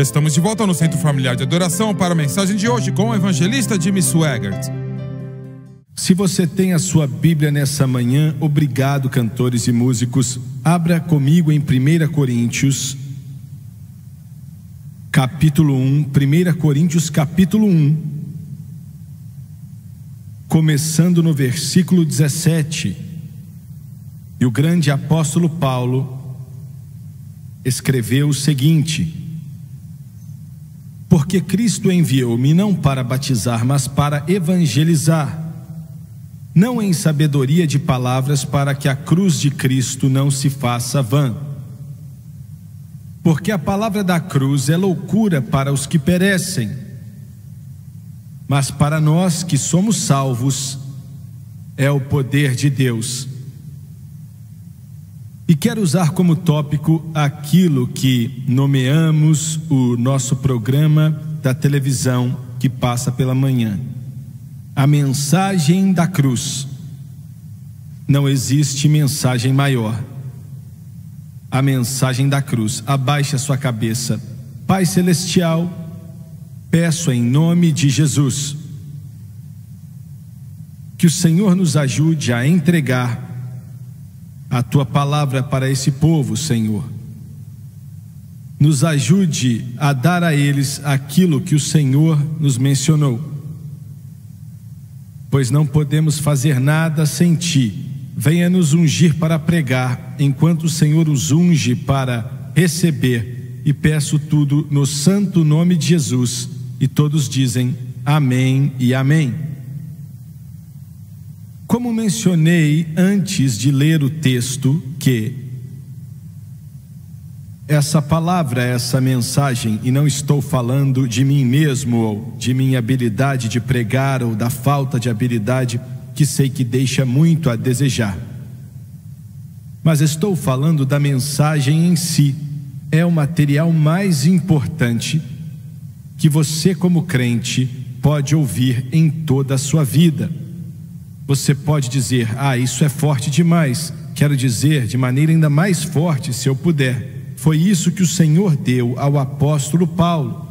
Estamos de volta no Centro Familiar de Adoração para a mensagem de hoje com o evangelista Jimmy Swaggart. Se você tem a sua Bíblia nessa manhã, obrigado, cantores e músicos. Abra comigo em 1 Coríntios, capítulo 1. 1 Coríntios, capítulo 1. Começando no versículo 17. E o grande apóstolo Paulo escreveu o seguinte: porque Cristo enviou-me não para batizar, mas para evangelizar, não em sabedoria de palavras, para que a cruz de Cristo não se faça vã. Porque a palavra da cruz é loucura para os que perecem, mas para nós que somos salvos é o poder de Deus. E quero usar como tópico aquilo que nomeamos o nosso programa da televisão que passa pela manhã: a mensagem da cruz. Não existe mensagem maior. A mensagem da cruz. Abaixe a sua cabeça. Pai Celestial, peço em nome de Jesus que o Senhor nos ajude a entregar a Tua palavra para esse povo, Senhor. Nos ajude a dar a eles aquilo que o Senhor nos mencionou, pois não podemos fazer nada sem Ti. Venha nos ungir para pregar, enquanto o Senhor os unge para receber, e peço tudo no santo nome de Jesus. E todos dizem amém e amém. Como mencionei antes de ler o texto, que essa palavra, essa mensagem, e não estou falando de mim mesmo ou de minha habilidade de pregar ou da falta de habilidade, que sei que deixa muito a desejar, mas estou falando da mensagem em si. É o material mais importante que você, como crente, pode ouvir em toda a sua vida. Você pode dizer: isso é forte demais. Quero dizer de maneira ainda mais forte, se eu puder. Foi isso que o Senhor deu ao apóstolo Paulo,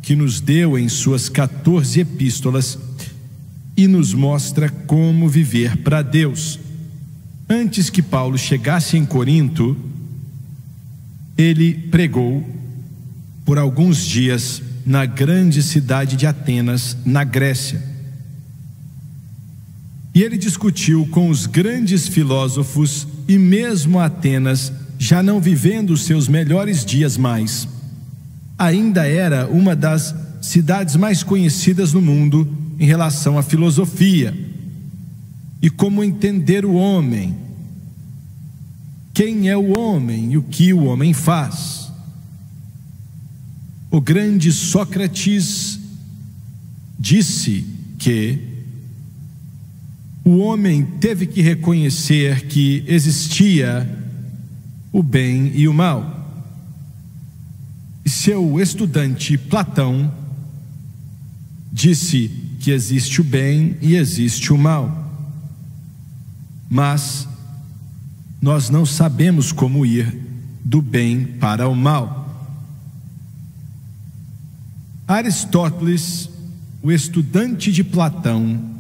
que nos deu em suas 14 epístolas, e nos mostra como viver para Deus. Antes que Paulo chegasse em Corinto, ele pregou por alguns dias na grande cidade de Atenas, na Grécia. E ele discutiu com os grandes filósofos, e mesmo Atenas, já não vivendo os seus melhores dias mais, ainda era uma das cidades mais conhecidas no mundo em relação à filosofia e como entender o homem, quem é o homem e o que o homem faz. O grande Sócrates disse que o homem teve que reconhecer que existia o bem e o mal. E seu estudante Platão disse que existe o bem e existe o mal, mas nós não sabemos como ir do bem para o mal. Aristóteles, o estudante de Platão,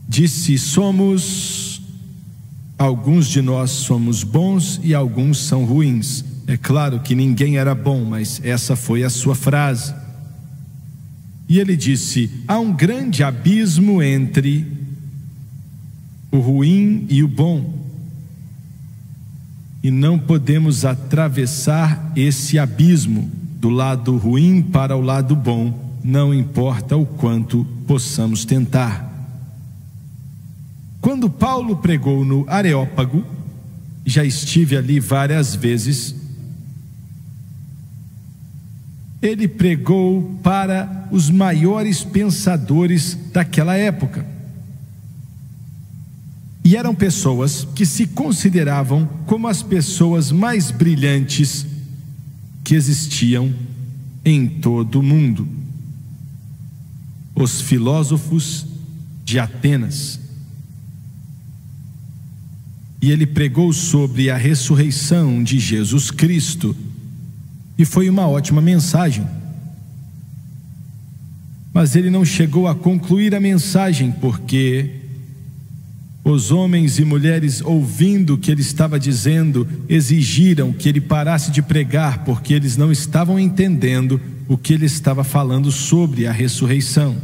disse: alguns de nós somos bons e alguns são ruins. É claro que ninguém era bom, mas essa foi a sua frase. E ele disse: há um grande abismo entre o ruim e o bom, e não podemos atravessar esse abismo do lado ruim para o lado bom, não importa o quanto possamos tentar. Quando Paulo pregou no Areópago, já estive ali várias vezes, ele pregou para os maiores pensadores daquela época. E eram pessoas que se consideravam como as pessoas mais brilhantes que existiam em todo o mundo. Os filósofos de Atenas. E ele pregou sobre a ressurreição de Jesus Cristo. E foi uma ótima mensagem. Mas ele não chegou a concluir a mensagem, porque os homens e mulheres, ouvindo o que ele estava dizendo, exigiram que ele parasse de pregar, porque eles não estavam entendendo o que ele estava falando sobre a ressurreição.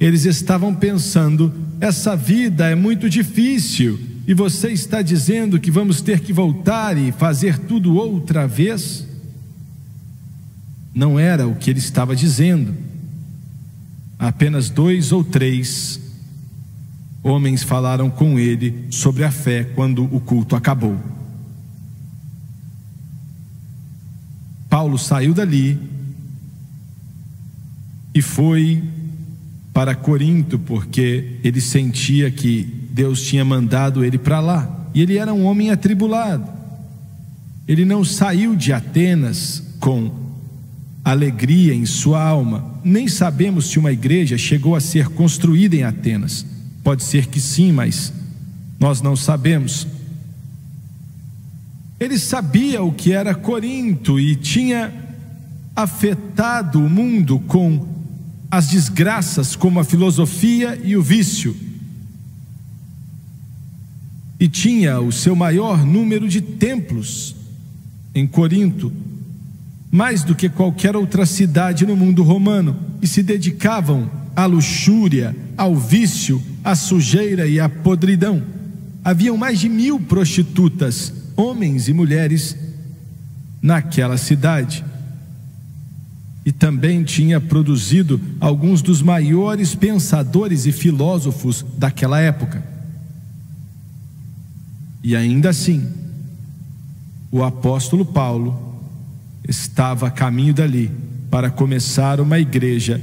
Eles estavam pensando: essa vida é muito difícil, e você está dizendo que vamos ter que voltar e fazer tudo outra vez? Não era o que ele estava dizendo. Apenas 2 ou 3 homens falaram com ele sobre a fé quando o culto acabou. Paulo saiu dali e foi para Corinto, porque ele sentia que Deus tinha mandado ele para lá, e ele era um homem atribulado. Ele não saiu de Atenas com alegria em sua alma. Nem sabemos se uma igreja chegou a ser construída em Atenas. Pode ser que sim, mas nós não sabemos. Ele sabia o que era Corinto e tinha afetado o mundo com as desgraças como a filosofia e o vício. E tinha o seu maior número de templos em Corinto, mais do que qualquer outra cidade no mundo romano, e se dedicavam à luxúria, ao vício, à sujeira e à podridão. Haviam mais de 1000 prostitutas, homens e mulheres, naquela cidade. E também tinha produzido alguns dos maiores pensadores e filósofos daquela época. E ainda assim, o apóstolo Paulo estava a caminho dali para começar uma igreja,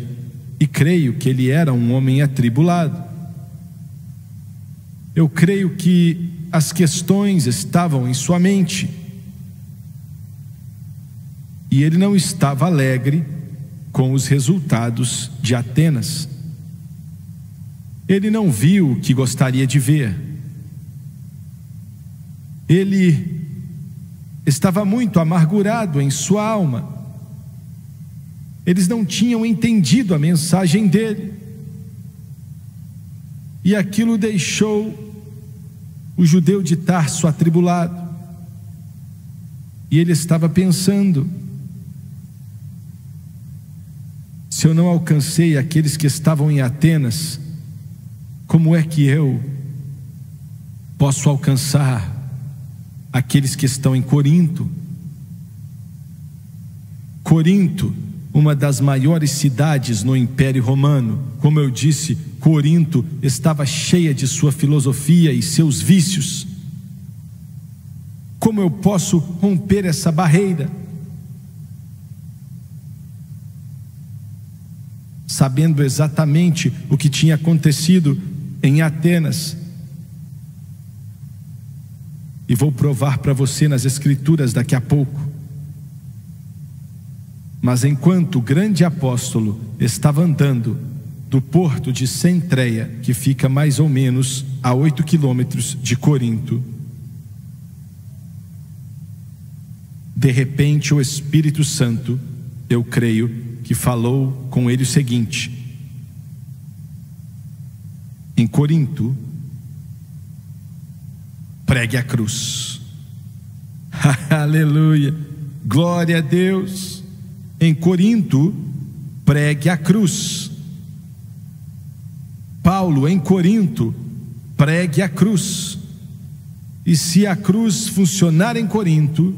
e creio que ele era um homem atribulado. Eu creio que as questões estavam em sua mente, e ele não estava alegre com os resultados de Atenas. Ele não viu o que gostaria de ver. Ele estava muito amargurado em sua alma. Eles não tinham entendido a mensagem dele, e aquilo deixou o judeu de Tarso atribulado. E ele estava pensando: se eu não alcancei aqueles que estavam em Atenas, como é que eu posso alcançar aqueles que estão em Corinto? Corinto, uma das maiores cidades no Império Romano. Como eu disse, Corinto estava cheia de sua filosofia e seus vícios. Como eu posso romper essa barreira? Sabendo exatamente o que tinha acontecido em Atenas. E vou provar para você nas Escrituras daqui a pouco. Mas enquanto o grande apóstolo estava andando do porto de Centreia, que fica mais ou menos a 8 quilômetros de Corinto, de repente o Espírito Santo, eu creio, que falou com ele o seguinte: em Corinto, pregue a cruz. Aleluia, glória a Deus. Em Corinto, pregue a cruz. Paulo, em Corinto, pregue a cruz. E se a cruz funcionar em Corinto,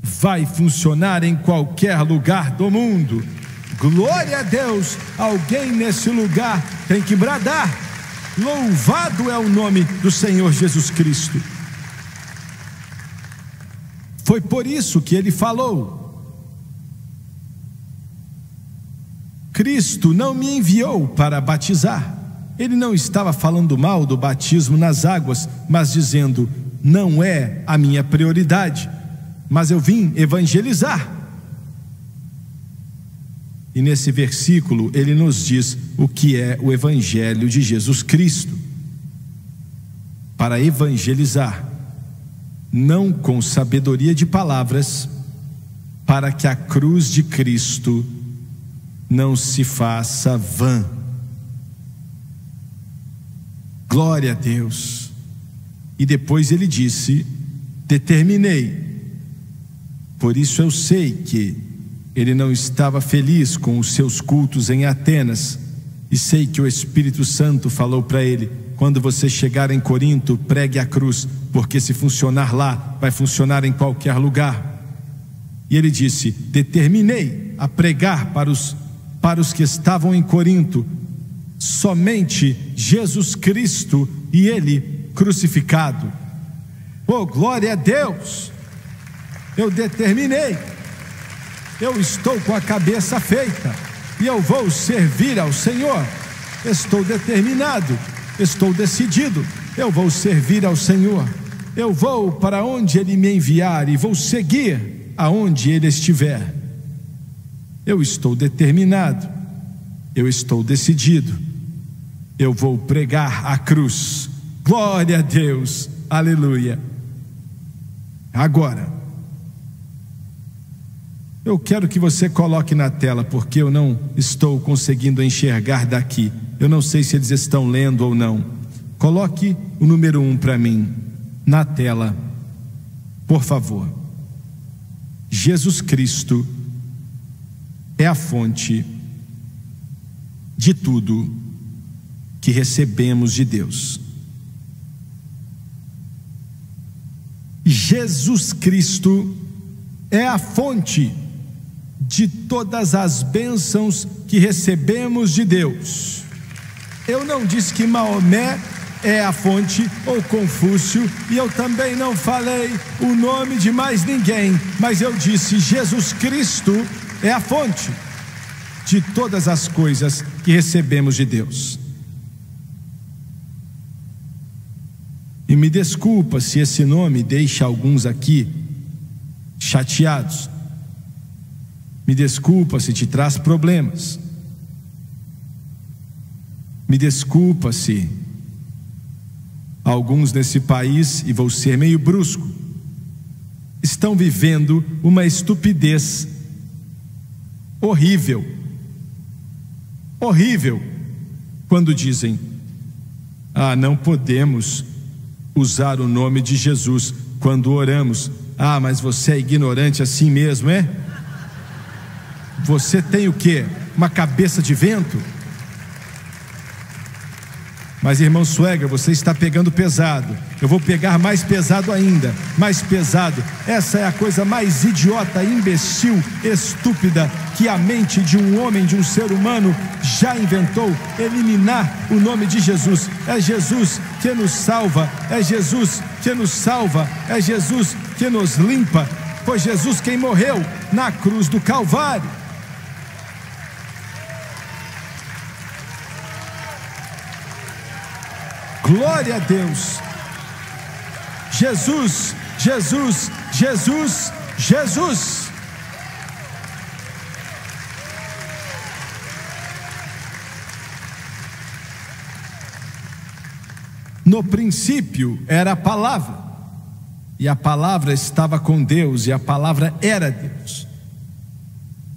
vai funcionar em qualquer lugar do mundo. Glória a Deus. Alguém nesse lugar tem que bradar: louvado é o nome do Senhor Jesus Cristo. Foi por isso que ele falou: Cristo não me enviou para batizar. Ele não estava falando mal do batismo nas águas, mas dizendo: não é a minha prioridade, mas eu vim evangelizar. E nesse versículo ele nos diz o que é o evangelho de Jesus Cristo. Para evangelizar, não com sabedoria de palavras, para que a cruz de Cristo não se faça vã. Glória a Deus. E depois ele disse: determinei. Por isso eu sei que ele não estava feliz com os seus cultos em Atenas, e sei que o Espírito Santo falou para ele: quando você chegar em Corinto, pregue a cruz, porque se funcionar lá, vai funcionar em qualquer lugar. E ele disse: determinei a pregar para os que estavam em Corinto somente Jesus Cristo e ele crucificado. Oh, glória a Deus! Eu determinei, eu estou com a cabeça feita e eu vou servir ao Senhor. Estou determinado, estou decidido, eu vou servir ao Senhor. Eu vou para onde Ele me enviar e vou seguir aonde Ele estiver. Eu estou determinado, eu estou decidido, eu vou pregar a cruz. Glória a Deus, aleluia. Agora, eu quero que você coloque na tela, porque eu não estou conseguindo enxergar daqui. Eu não sei se eles estão lendo ou não. Coloque o número 1 para mim na tela, por favor. Jesus Cristo é a fonte de tudo que recebemos de Deus. Jesus Cristo é a fonte de todas as bênçãos que recebemos de Deus. Eu não disse que Maomé é a fonte, ou Confúcio, e eu também não falei o nome de mais ninguém, mas eu disse: Jesus Cristo é a fonte de todas as coisas que recebemos de Deus. E me desculpa se esse nome deixa alguns aqui chateados. Me desculpa se te traz problemas. Me desculpa se alguns nesse país, e vou ser meio brusco, estão vivendo uma estupidez horrível. Horrível. Quando dizem: ah, não podemos usar o nome de Jesus quando oramos. Ah, mas você é ignorante assim mesmo, é? Você tem o quê? Uma cabeça de vento? Mas, irmão Sueger, você está pegando pesado. Eu vou pegar mais pesado ainda, mais pesado. Essa é a coisa mais idiota, imbecil, estúpida que a mente de um homem, de um ser humano já inventou: eliminar o nome de Jesus. É Jesus que nos salva, é Jesus que nos salva, é Jesus que nos limpa. Foi Jesus quem morreu na cruz do Calvário. Glória a Deus. Jesus, Jesus, Jesus, Jesus. No princípio era a palavra, e a palavra estava com Deus, e a palavra era Deus.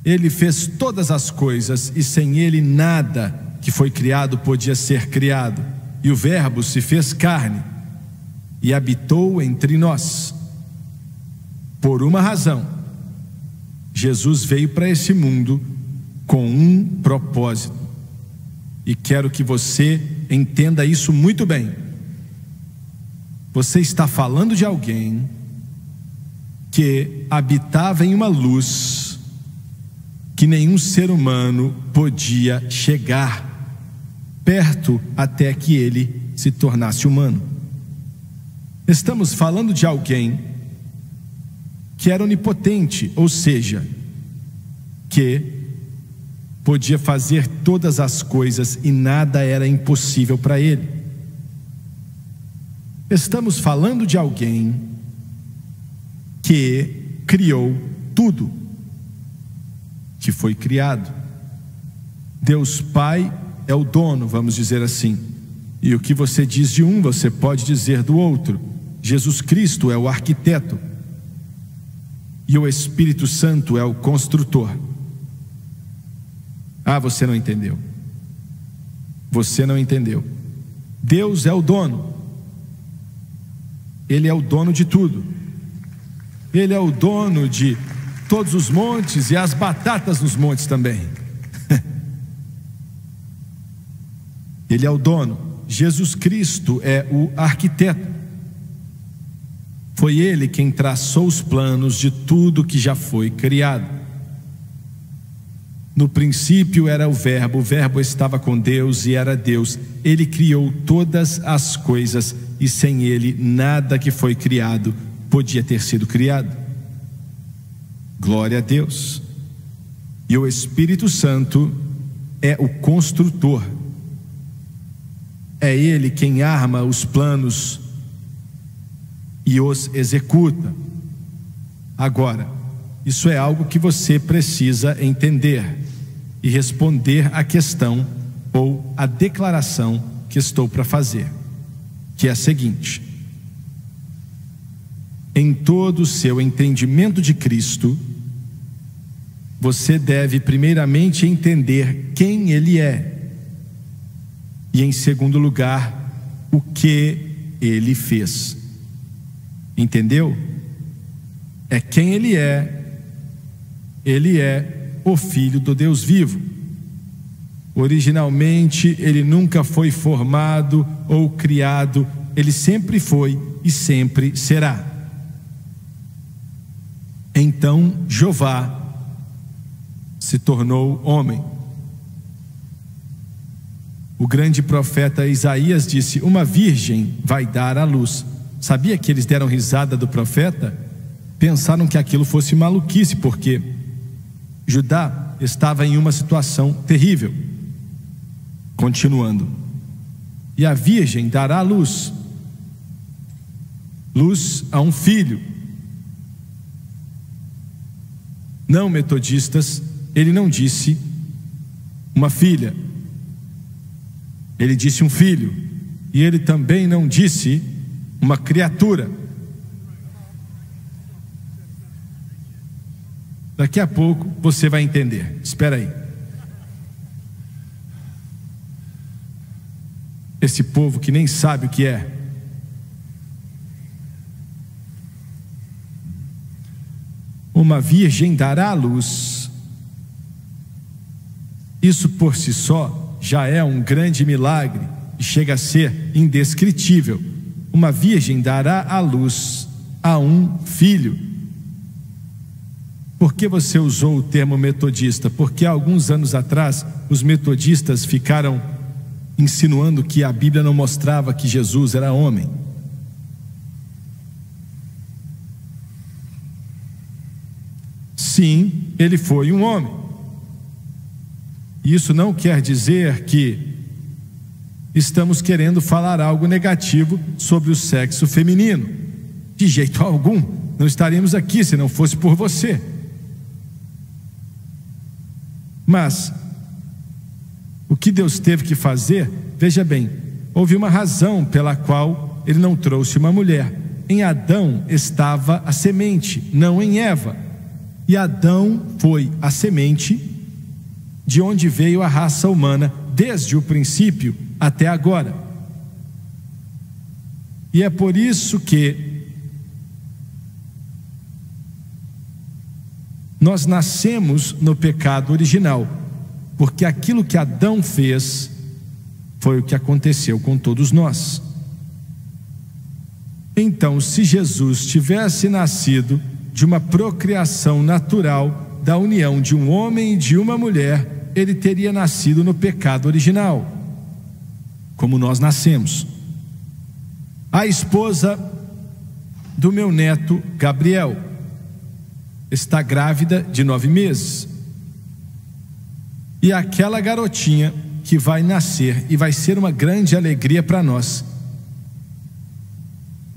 Ele fez todas as coisas, e sem ele nada que foi criado podia ser criado. E o Verbo se fez carne e habitou entre nós. Por uma razão, Jesus veio para esse mundo com um propósito, e quero que você entenda isso muito bem. Você está falando de alguém que habitava em uma luz que nenhum ser humano podia chegar perto até que ele se tornasse humano. Estamos falando de alguém que era onipotente, ou seja, que podia fazer todas as coisas e nada era impossível para ele. Estamos falando de alguém que criou tudo que foi criado. Deus Pai é o dono, vamos dizer assim, e o que você diz de um, você pode dizer do outro. Jesus Cristo é o arquiteto. e o Espírito Santo é o construtor. Ah, você não entendeu. Você não entendeu. Deus é o dono. Ele é o dono de tudo. Ele é o dono de todos os montes e as batatas nos montes também. Ele é o dono. Jesus Cristo é o arquiteto. Foi Ele quem traçou os planos de tudo que já foi criado. No princípio era o Verbo estava com Deus e era Deus. Ele criou todas as coisas e sem Ele nada que foi criado podia ter sido criado. Glória a Deus. E o Espírito Santo é o construtor. É Ele quem arma os planos e os executa. Agora, isso é algo que você precisa entender e responder à questão ou à declaração que estou para fazer, que é a seguinte: em todo o seu entendimento de Cristo, você deve primeiramente entender quem Ele é e, em segundo lugar, o que Ele fez. Entendeu? É quem Ele é. Ele é o Filho do Deus vivo. Originalmente Ele nunca foi formado ou criado. Ele sempre foi e sempre será. Então Jeová se tornou homem. O grande profeta Isaías disse: uma virgem vai dar à luz. Sabia que eles deram risada do profeta? Pensaram que aquilo fosse maluquice, porque Judá estava em uma situação terrível. Continuando: e a virgem dará à luz a um filho. Não, metodistas, ele não disse uma filha, ele disse um filho. E ele também não disse uma criatura. Daqui a pouco você vai entender. Espera aí. Esse povo que nem sabe o que é. Uma virgem dará à luz. Isso por si só já é um grande milagre e chega a ser indescritível. Uma virgem dará à luz a um filho. Por que você usou o termo metodista? Porque há alguns anos atrás os metodistas ficaram insinuando que a Bíblia não mostrava que Jesus era homem. Sim, ele foi um homem. Isso não quer dizer que estamos querendo falar algo negativo sobre o sexo feminino. De jeito algum. Não estaríamos aqui se não fosse por você. Mas o que Deus teve que fazer, veja bem, houve uma razão pela qual Ele não trouxe uma mulher. Em Adão estava a semente, não em Eva. E Adão foi a semente de onde veio a raça humana desde o princípio até agora. E é por isso que nós nascemos no pecado original, porque aquilo que Adão fez foi o que aconteceu com todos nós. Então, se Jesus tivesse nascido de uma procriação natural da união de um homem e de uma mulher, ele teria nascido no pecado original, como nós nascemos. A esposa do meu neto Gabriel está grávida de 9 meses. E aquela garotinha que vai nascer, e vai ser uma grande alegria para nós,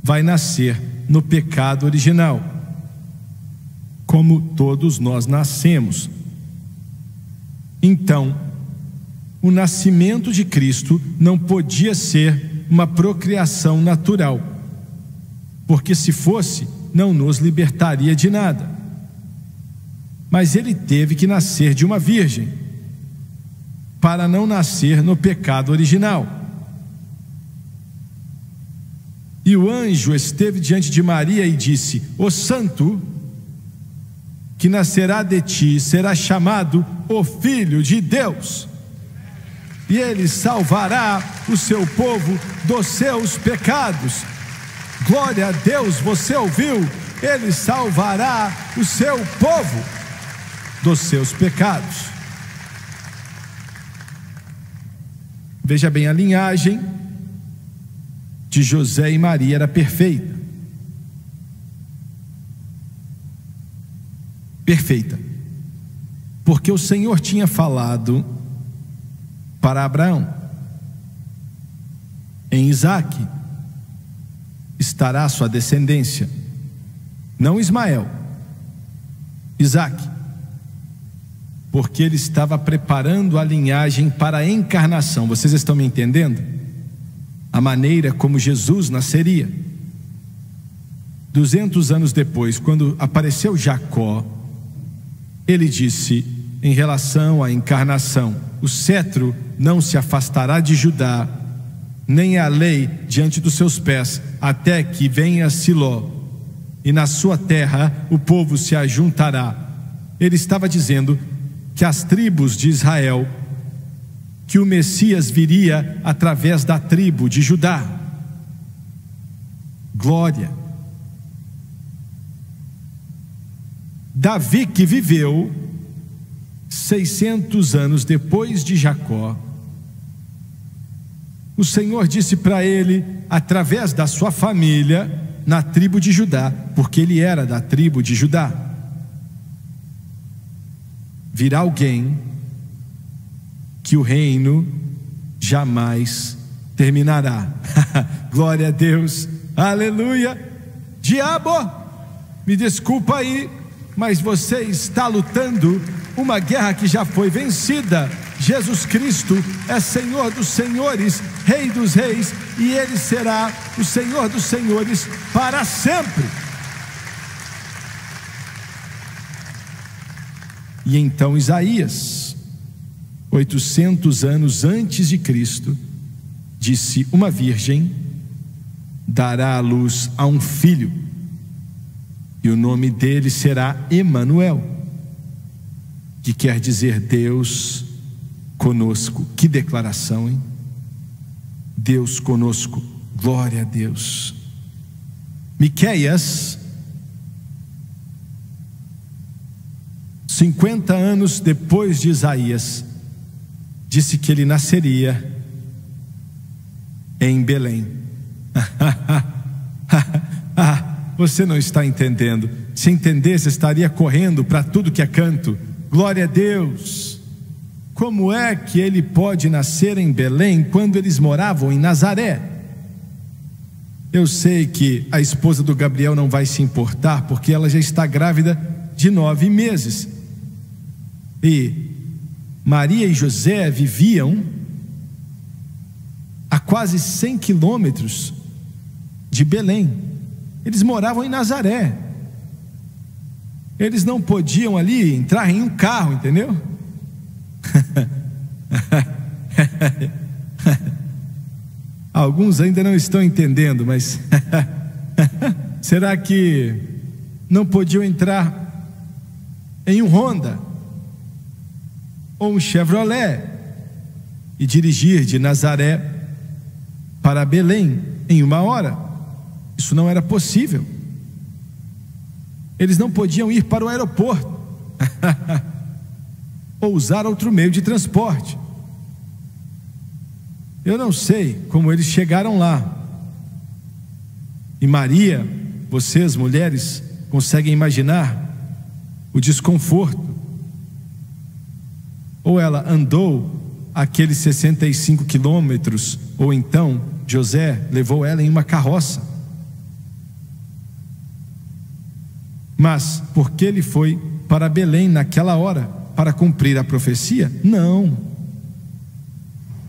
vai nascer no pecado original, como todos nós nascemos. Então, o nascimento de Cristo não podia ser uma procriação natural, porque se fosse, não nos libertaria de nada. mas ele teve que nascer de uma virgem, para não nascer no pecado original. E o anjo esteve diante de Maria e disse: o santo que nascerá de ti será chamado o Filho de Deus, e ele salvará o seu povo dos seus pecados. Glória a Deus, você ouviu? Ele salvará o seu povo dos seus pecados. Veja bem, a linhagem de José e Maria era perfeita. Perfeita. Porque o Senhor tinha falado para Abraão: em Isaque estará a sua descendência, não Ismael, Isaque, porque ele estava preparando a linhagem para a encarnação. Vocês estão me entendendo? A maneira como Jesus nasceria. 200 anos depois, quando apareceu Jacó, ele disse em relação à encarnação: o cetro não se afastará de Judá, nem a lei diante dos seus pés, até que venha Siló, e na sua terra o povo se ajuntará. Ele estava dizendo que as tribos de Israel, que o Messias viria através da tribo de Judá. Glória. Davi, que viveu 600 anos depois de Jacó, o Senhor disse para ele, através da sua família, na tribo de Judá, porque ele era da tribo de Judá: virá alguém que o reino jamais terminará. Glória a Deus, aleluia. Diabo, me desculpa aí, mas você está lutando uma guerra que já foi vencida. Jesus Cristo é Senhor dos senhores, Rei dos reis, e Ele será o Senhor dos senhores para sempre. E então Isaías, 800 anos antes de Cristo, disse: uma virgem dará à luz a um filho, e o nome dele será Emanuel, que quer dizer Deus conosco. Que declaração, hein? Deus conosco, glória a Deus. Miqueias, 50 anos depois de Isaías, disse que ele nasceria em Belém. Você não está entendendo. Se entendesse, estaria correndo para tudo que é canto. Glória a Deus. Como é que ele pode nascer em Belém quando eles moravam em Nazaré? Eu sei que a esposa do Gabriel não vai se importar, porque ela já está grávida de 9 meses. E Maria e José viviam a quase 100 quilômetros de Belém. Eles moravam em Nazaré. Eles não podiam ali entrar em um carro, entendeu? Alguns ainda não estão entendendo, mas será que não podiam entrar em um Honda ou um Chevrolet e dirigir de Nazaré para Belém em 1 hora? Isso não era possível. Eles não podiam ir para o aeroporto ou usar outro meio de transporte. Eu não sei como eles chegaram lá. E Maria, vocês mulheres conseguem imaginar o desconforto? Ou ela andou aqueles 65 quilômetros, ou então José levou ela em uma carroça. Mas por que ele foi para Belém naquela hora? Para cumprir a profecia? Não.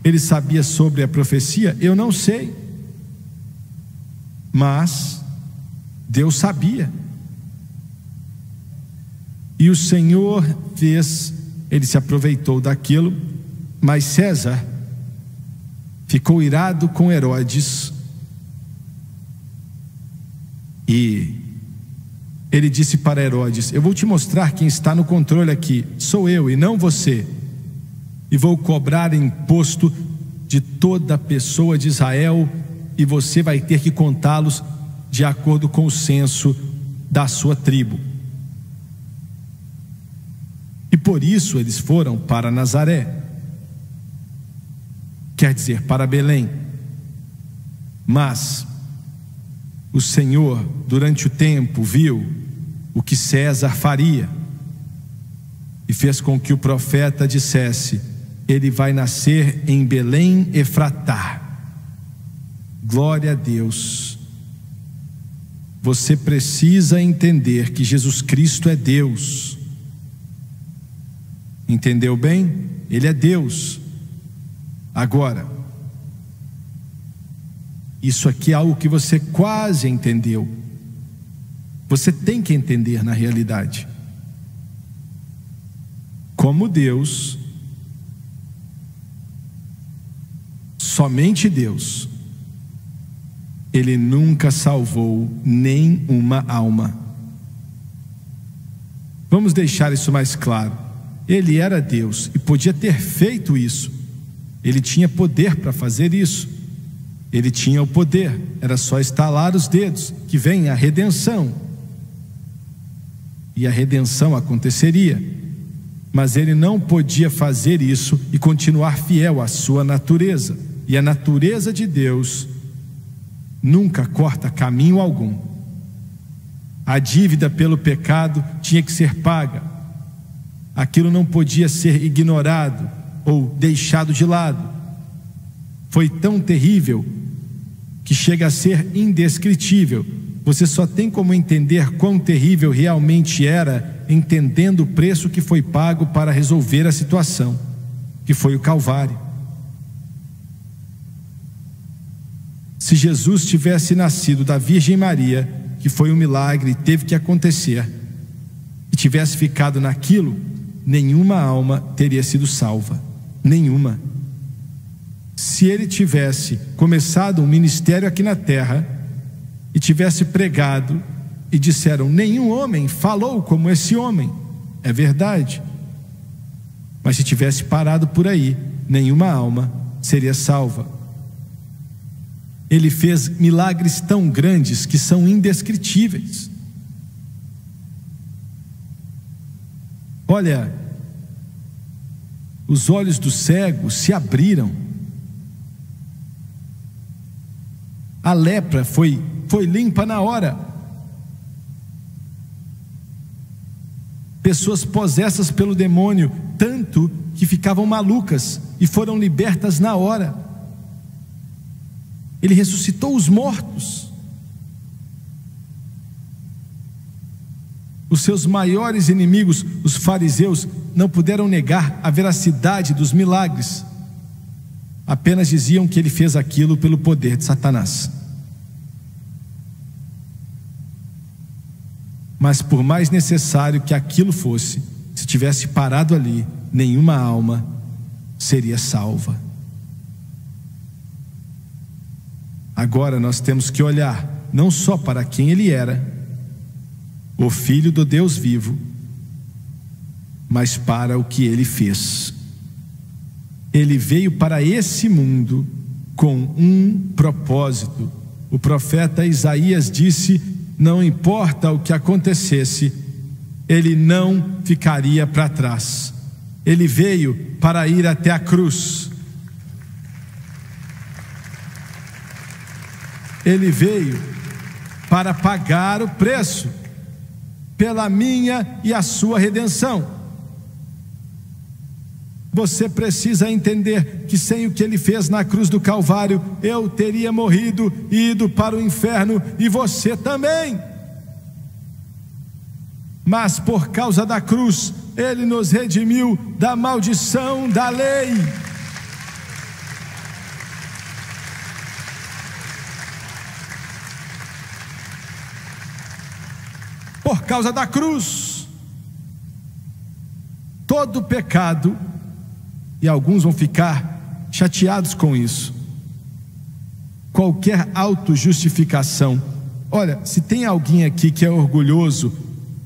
Ele sabia sobre a profecia? Eu não sei. Mas Deus sabia. E o Senhor fez, ele se aproveitou daquilo, mas César ficou irado com Herodes e ele disse para Herodes: eu vou te mostrar quem está no controle aqui, sou eu e não você, e vou cobrar imposto de toda pessoa de Israel, e você vai ter que contá-los de acordo com o censo da sua tribo. E por isso eles foram para Nazaré, quer dizer, para Belém. Mas o Senhor, durante o tempo, viu o que César faria e fez com que o profeta dissesse: ele vai nascer em Belém Efratá. Glória a Deus. Você precisa entender que Jesus Cristo é Deus. Entendeu bem? Ele é Deus. Agora, isso aqui é algo que você quase entendeu. Você tem que entender na realidade. Como Deus, somente Deus, Ele nunca salvou nem uma alma. Vamos deixar isso mais claro. Ele era Deus e podia ter feito isso. Ele tinha poder para fazer isso. Ele tinha o poder, era só estalar os dedos, que vem a redenção. E a redenção aconteceria. Mas ele não podia fazer isso e continuar fiel à sua natureza. E a natureza de Deus nunca corta caminho algum. A dívida pelo pecado tinha que ser paga. Aquilo não podia ser ignorado ou deixado de lado. Foi tão terrível que chega a ser indescritível. Você só tem como entender quão terrível realmente era entendendo o preço que foi pago para resolver a situação, que foi o Calvário. Se Jesus tivesse nascido da Virgem Maria, que foi um milagre e teve que acontecer, e tivesse ficado naquilo, nenhuma alma teria sido salva. Nenhuma. Se ele tivesse começado um ministério aqui na terra e tivesse pregado e disseram: nenhum homem falou como esse homem, é verdade, mas se tivesse parado por aí, nenhuma alma seria salva. Ele fez milagres tão grandes que são indescritíveis. Olha, os olhos do cego se abriram. A lepra foi limpa na hora. Pessoas possessas pelo demônio, tanto que ficavam malucas e foram libertas na hora. Ele ressuscitou os mortos. Os seus maiores inimigos, os fariseus, não puderam negar a veracidade dos milagres. Apenas diziam que ele fez aquilo pelo poder de Satanás. Mas por mais necessário que aquilo fosse, se tivesse parado ali, nenhuma alma seria salva. Agora nós temos que olhar não só para quem ele era, o Filho do Deus vivo, mas para o que ele fez. Ele veio para esse mundo com um propósito. O profeta Isaías disse: não importa o que acontecesse, ele não ficaria para trás. Ele veio para ir até a cruz. Ele veio para pagar o preço pela minha e a sua redenção. Você precisa entender que sem o que ele fez na cruz do Calvário, eu teria morrido e ido para o inferno, e você também. Mas por causa da cruz, ele nos redimiu da maldição da lei. Por causa da cruz. todo pecado, e alguns vão ficar chateados com isso, qualquer autojustificação. Olha, se tem alguém aqui que é orgulhoso,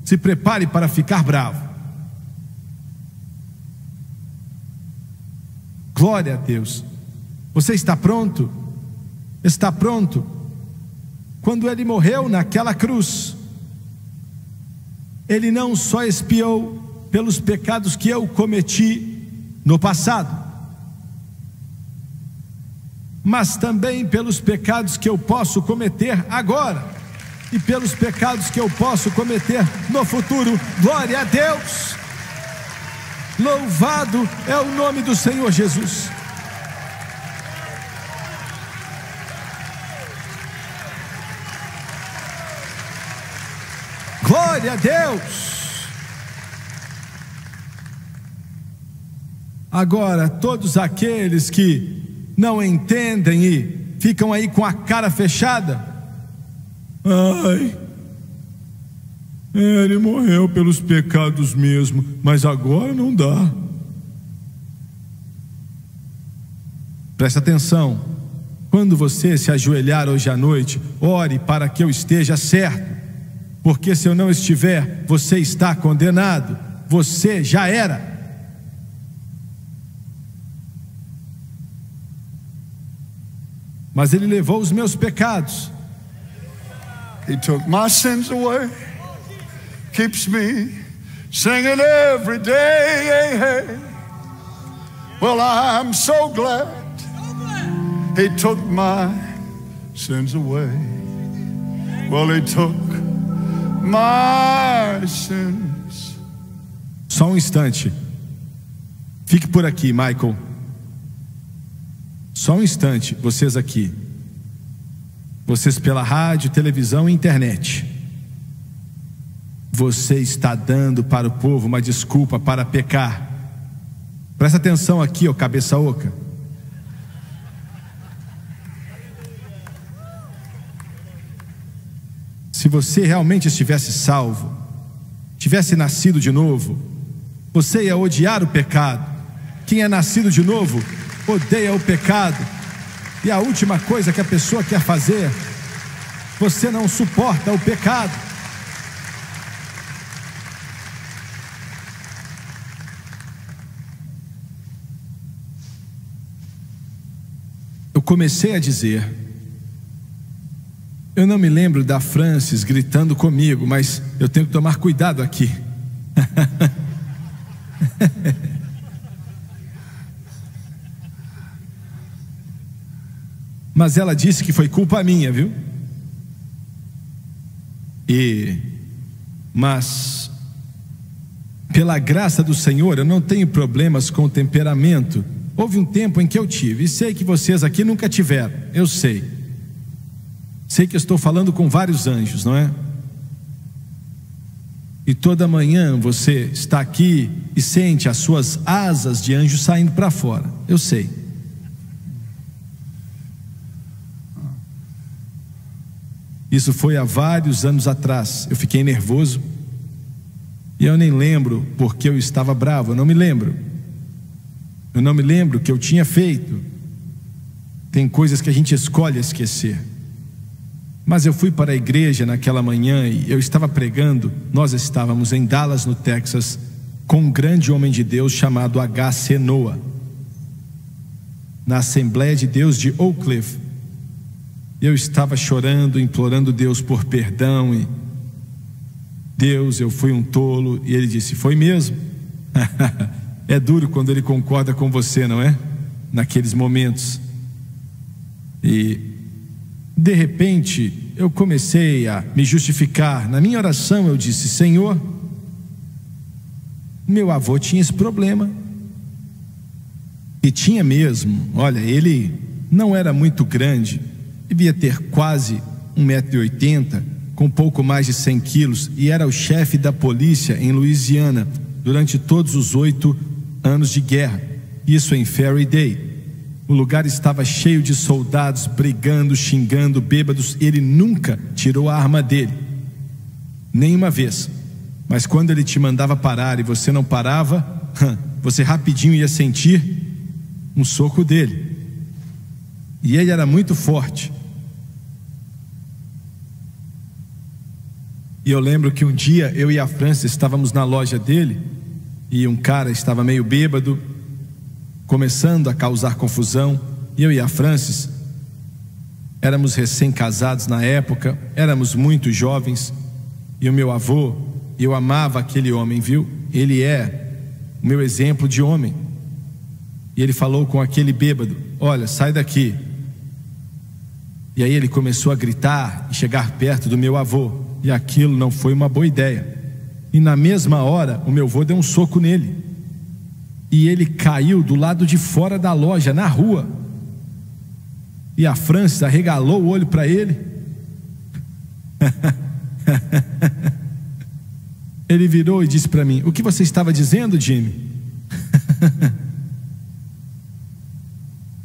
se prepare para ficar bravo. Glória a Deus. Você está pronto? Está pronto? Quando ele morreu naquela cruz, ele não só expiou pelos pecados que eu cometi no passado, mas também pelos pecados que eu posso cometer agora e pelos pecados que eu posso cometer no futuro. Glória a Deus! Louvado é o nome do Senhor Jesus. Glória a Deus! Agora, todos aqueles que não entendem e ficam aí com a cara fechada, ai, ele morreu pelos pecados mesmo, mas agora não dá. Presta atenção, quando você se ajoelhar hoje à noite, ore para que eu esteja certo, porque se eu não estiver, você está condenado, você já era. Mas ele levou os meus pecados. He took my sins away, keeps me singing every day. Well, I'm so glad he took my sins away. Well, he took my sins. Só um instante. Fique por aqui, Michael. Só um instante, vocês aqui. Vocês pela rádio, televisão e internet. Você está dando para o povo uma desculpa para pecar. Presta atenção aqui, ó, cabeça oca. Se você realmente estivesse salvo, tivesse nascido de novo, você ia odiar o pecado. Quem é nascido de novo odeia o pecado. E a última coisa que a pessoa quer fazer, você não suporta o pecado. Eu comecei a dizer, eu não me lembro da Francis gritando comigo, mas eu tenho que tomar cuidado aqui. Mas ela disse que foi culpa minha, viu? Mas pela graça do Senhor, eu não tenho problemas com o temperamento. Houve um tempo em que eu tive, e sei que vocês aqui nunca tiveram. Eu sei que eu estou falando com vários anjos, não é? E toda manhã você está aqui e sente as suas asas de anjo saindo para fora. Eu sei. Isso foi há vários anos atrás. Eu fiquei nervoso e eu nem lembro porque eu estava bravo. Eu não me lembro o que eu tinha feito. Tem coisas que a gente escolhe esquecer. Mas eu fui para a igreja naquela manhã e eu estava pregando. Nós estávamos em Dallas, no Texas, com um grande homem de Deus chamado H.C. Noah, na Assembleia de Deus de Oak Cliff. Eu estava chorando, implorando Deus por perdão e Deus, eu fui um tolo. E ele disse, foi mesmo? É duro quando ele concorda com você, não é? Naqueles momentos. E de repente eu comecei a me justificar. Na minha oração eu disse, Senhor, meu avô tinha esse problema. E tinha mesmo. Olha, ele não era muito grande, devia ter quase 1,80 m, com pouco mais de 100 quilos, e era o chefe da polícia em Louisiana durante todos os 8 anos de guerra, isso em Ferry Day. O lugar estava cheio de soldados brigando, xingando, bêbados. Ele nunca tirou a arma dele, nenhuma vez. Mas quando ele te mandava parar e você não parava, você rapidinho ia sentir um soco dele. E ele era muito forte. E eu lembro que um dia eu e a Francis estávamos na loja dele, e um cara estava meio bêbado, começando a causar confusão. E eu e a Francis éramos recém-casados na época, éramos muito jovens. E o meu avô, eu amava aquele homem, viu? Ele é o meu exemplo de homem. E ele falou com aquele bêbado: olha, sai daqui. E aí ele começou a gritar e chegar perto do meu avô, e aquilo não foi uma boa ideia. E na mesma hora o meu avô deu um soco nele, e ele caiu do lado de fora da loja, na rua. E a Francis arregalou o olho para ele. Ele virou e disse para mim: o que você estava dizendo, Jimmy?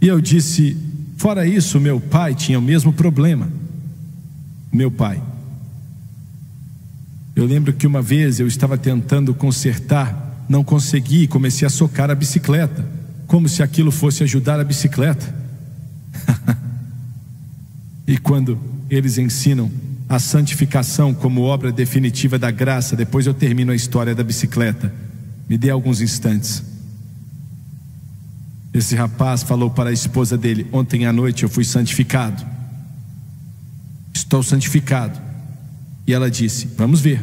E eu disse: fora isso, meu pai tinha o mesmo problema. Meu pai. Eu lembro que uma vez eu estava tentando consertar, não consegui e comecei a socar a bicicleta, como se aquilo fosse ajudar a bicicleta. E quando eles ensinam a santificação como obra definitiva da graça, depois eu termino a história da bicicleta. Me dê alguns instantes. Esse rapaz falou para a esposa dele: ontem à noite eu fui santificado. Estou santificado. E ela disse: vamos ver.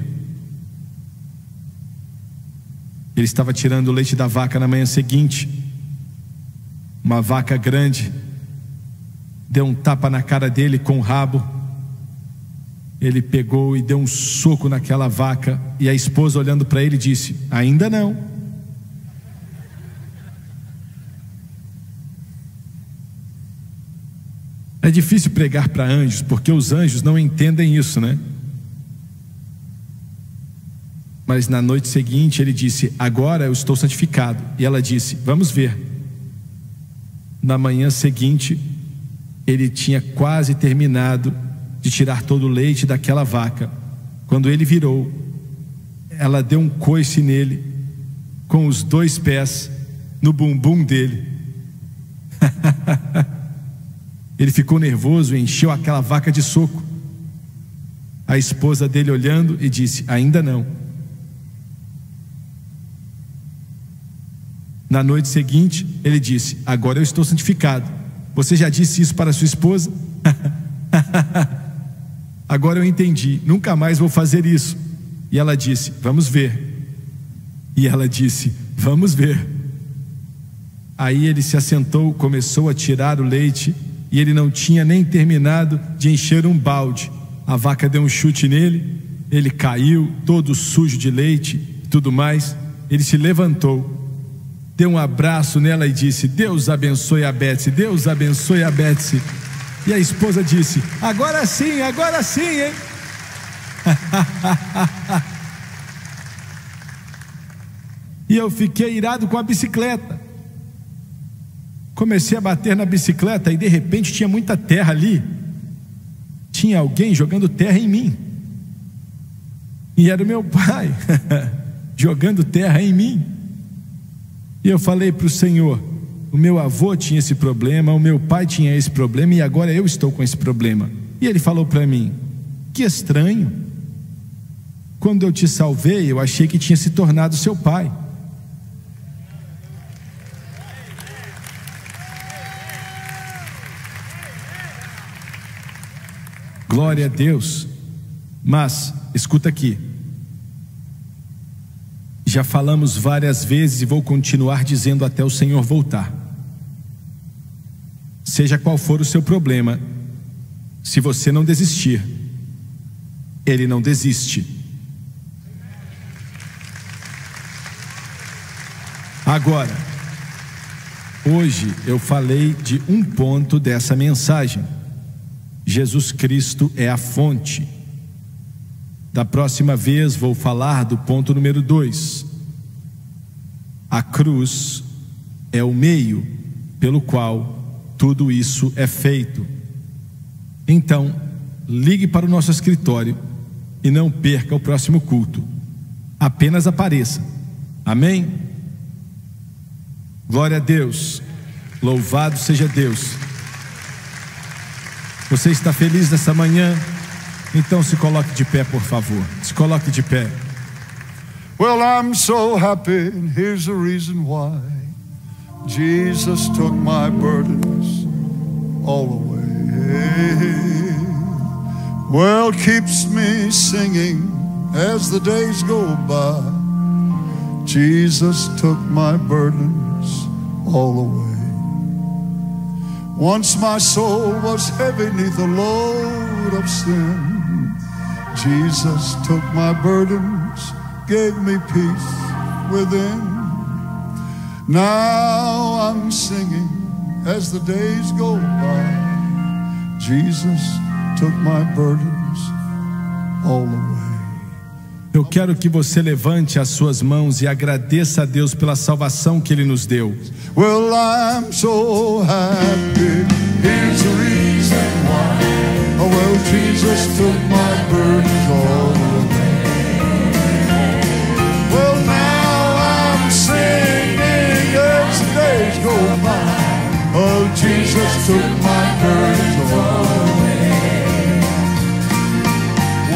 Ele estava tirando o leite da vaca na manhã seguinte. Uma vaca grande deu um tapa na cara dele com o rabo. Ele pegou e deu um soco naquela vaca. E a esposa, olhando para ele, disse: ainda não. É difícil pregar para anjos, porque os anjos não entendem isso, né? Mas na noite seguinte ele disse: agora eu estou santificado. E ela disse: vamos ver. Na manhã seguinte ele tinha quase terminado de tirar todo o leite daquela vaca. Quando ele virou, ela deu um coice nele com os 2 pés no bumbum dele. Ele ficou nervoso e encheu aquela vaca de soco. A esposa dele olhando e disse: ainda não. Na noite seguinte ele disse: agora eu estou santificado. Você já disse isso para sua esposa? Agora eu entendi, nunca mais vou fazer isso. E ela disse: vamos ver. E ela disse: vamos ver. Aí ele se assentou, começou a tirar o leite, e ele não tinha nem terminado de encher um balde. A vaca deu um chute nele, ele caiu todo sujo de leite e tudo mais. Ele se levantou, deu um abraço nela e disse: Deus abençoe a Betsy, Deus abençoe a Betsy. E a esposa disse: agora sim, hein? E eu fiquei irado com a bicicleta. Comecei a bater na bicicleta e de repente tinha muita terra ali. Tinha alguém jogando terra em mim. E era o meu pai jogando terra em mim. E eu falei para o Senhor: o meu avô tinha esse problema, o meu pai tinha esse problema, e agora eu estou com esse problema. E ele falou para mim: que estranho, quando eu te salvei eu achei que tinha se tornado seu pai. Glória a Deus. Mas escuta aqui, já falamos várias vezes e vou continuar dizendo até o Senhor voltar. Seja qual for o seu problema, se você não desistir, Ele não desiste. Agora, hoje eu falei de um ponto dessa mensagem: Jesus Cristo é a fonte. Da próxima vez vou falar do ponto número 2. A cruz é o meio pelo qual tudo isso é feito. Então, ligue para o nosso escritório e não perca o próximo culto. Apenas apareça. Amém? Glória a Deus. Louvado seja Deus. Você está feliz nessa manhã? Então se coloque de pé, por favor. Se coloque de pé. Well, I'm so happy, and here's the reason why. Jesus took my burdens all away. Well, keeps me singing as the days go by. Jesus took my burdens all away. Once my soul was heavy neath the load of sin. Jesus took my burdens, gave me peace within. Now I'm singing as the days go by. Jesus took my burdens all away. Eu quero que você levante as suas mãos e agradeça a Deus pela salvação que Ele nos deu. Well, I'm so happy. Here's the reason why. Oh, well, Jesus took my burdens all away. Well, now I'm singing as the days go by. Oh, Jesus took my burdens all away.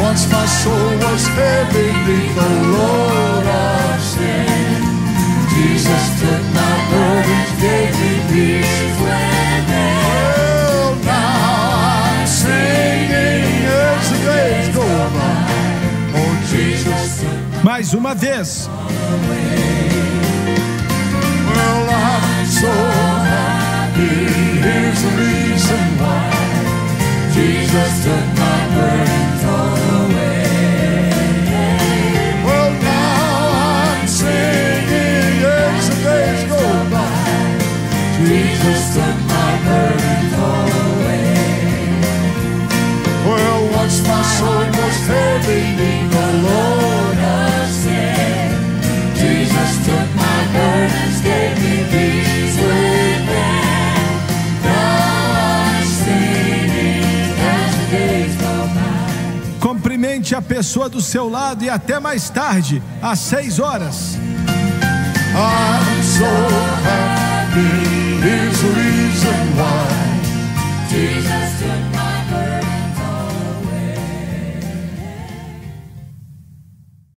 Once my soul was heavy beneath the load of sin. Jesus took my burdens, gave me peace within. Well, now I'm singing as the days go by. Oh, Jesus took my Mais uma vez. Well, I'm so happy. Here's the reason why. Jesus took my burdens all away. Well, now I'm singing as the days go by. Jesus took my burdens all away. Well, once my soul was heavy beneath the load of sin. Jesus took my burdens, gave me peace within. Now I'm singing as the days go by. Cumprimente a pessoa do seu lado e até mais tarde, às 6 horas. I'm so happy.